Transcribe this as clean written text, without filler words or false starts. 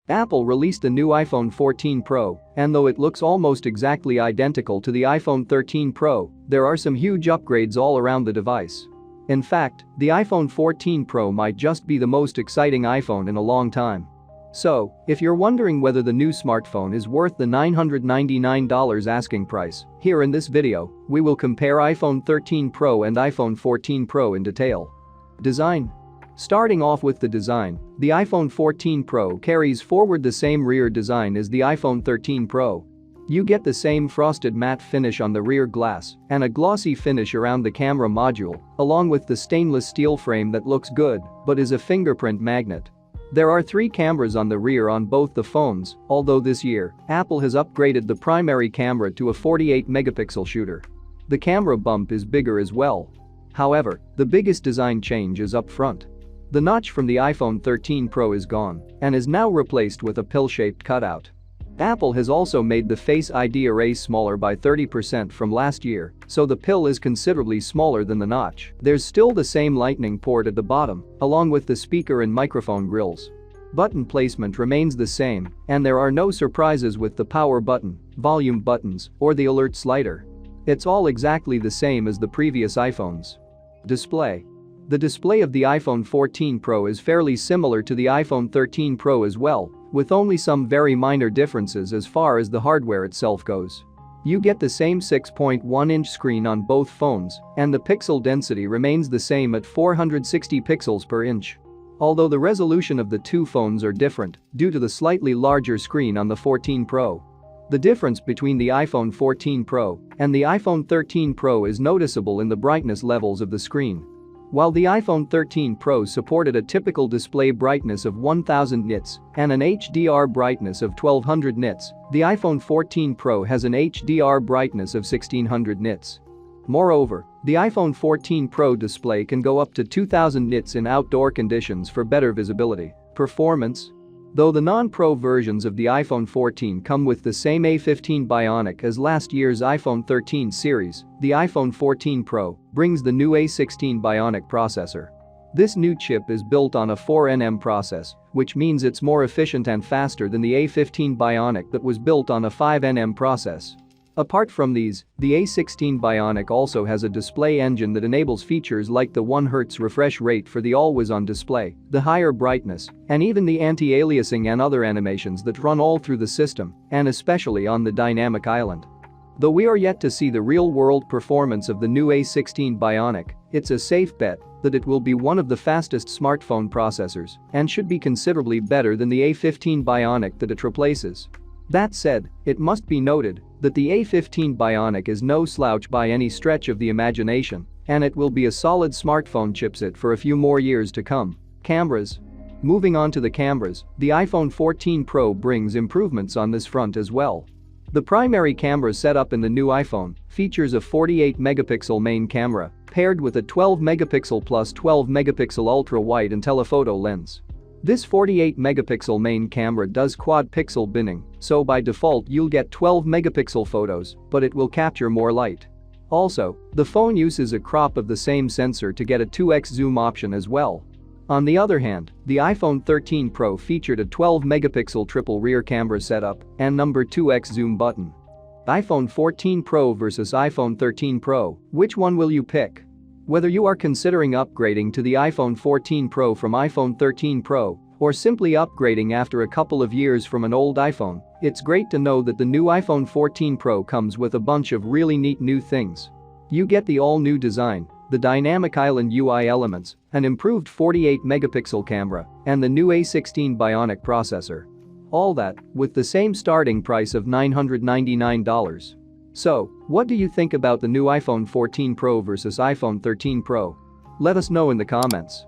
Apple released a new iPhone 14 Pro, and though it looks almost exactly identical to the iPhone 13 Pro, there are some huge upgrades all around the device. In fact, the iPhone 14 Pro might just be the most exciting iPhone in a long time. So, if you're wondering whether the new smartphone is worth the $999 asking price, here in this video, we will compare iPhone 13 Pro and iPhone 14 Pro in detail. Design. Starting off with the design, the iPhone 14 Pro carries forward the same rear design as the iPhone 13 Pro. You get the same frosted matte finish on the rear glass and a glossy finish around the camera module, along with the stainless steel frame that looks good but is a fingerprint magnet. There are 3 cameras on the rear on both the phones, although this year, Apple has upgraded the primary camera to a 48-megapixel shooter. The camera bump is bigger as well. However, the biggest design change is up front. The notch from the iPhone 13 Pro is gone and is now replaced with a pill-shaped cutout. Apple has also made the Face ID array smaller by 30% from last year, so the pill is considerably smaller than the notch. There's still the same lightning port at the bottom, along with the speaker and microphone grills. Button placement remains the same, and there are no surprises with the power button, volume buttons, or the alert slider. It's all exactly the same as the previous iPhones. Display. The display of the iPhone 14 Pro is fairly similar to the iPhone 13 Pro as well, with only some very minor differences as far as the hardware itself goes. You get the same 6.1-inch screen on both phones, and the pixel density remains the same at 460 pixels per inch. Although the resolution of the two phones are different due to the slightly larger screen on the 14 Pro. The difference between the iPhone 14 Pro and the iPhone 13 Pro is noticeable in the brightness levels of the screen. While the iPhone 13 Pro supported a typical display brightness of 1000 nits and an HDR brightness of 1200 nits, the iPhone 14 Pro has an HDR brightness of 1600 nits. Moreover, the iPhone 14 Pro display can go up to 2000 nits in outdoor conditions for better visibility. Performance. Though the non-Pro versions of the iPhone 14 come with the same A15 Bionic as last year's iPhone 13 series, the iPhone 14 Pro brings the new A16 Bionic processor. This new chip is built on a 4nm process, which means it's more efficient and faster than the A15 Bionic that was built on a 5nm process. Apart from these, the A16 Bionic also has a display engine that enables features like the 1 Hz refresh rate for the always-on display, the higher brightness, and even the anti-aliasing and other animations that run all through the system, and especially on the dynamic island. Though we are yet to see the real-world performance of the new A16 Bionic, it's a safe bet that it will be one of the fastest smartphone processors and should be considerably better than the A15 Bionic that it replaces. That said, it must be noted that the A15 Bionic is no slouch by any stretch of the imagination, and it will be a solid smartphone chipset for a few more years to come. Cameras. Moving on to the cameras, the iPhone 14 Pro brings improvements on this front as well. The primary camera setup in the new iPhone features a 48-megapixel main camera paired with a 12-megapixel plus 12-megapixel ultra-wide and telephoto lens. This 48-megapixel main camera does quad-pixel binning, so by default you'll get 12-megapixel photos, but it will capture more light. Also, the phone uses a crop of the same sensor to get a 2x zoom option as well. On the other hand, the iPhone 13 Pro featured a 12-megapixel triple rear camera setup and number 2x zoom button. iPhone 14 Pro versus iPhone 13 Pro, which one will you pick? Whether you are considering upgrading to the iPhone 14 Pro from iPhone 13 Pro or simply upgrading after a couple of years from an old iPhone, it's great to know that the new iPhone 14 Pro comes with a bunch of really neat new things. You get the all-new design, the dynamic island UI elements, an improved 48-megapixel camera, and the new A16 Bionic processor. All that with the same starting price of $999. So, what do you think about the new iPhone 14 Pro versus iPhone 13 Pro? Let us know in the comments.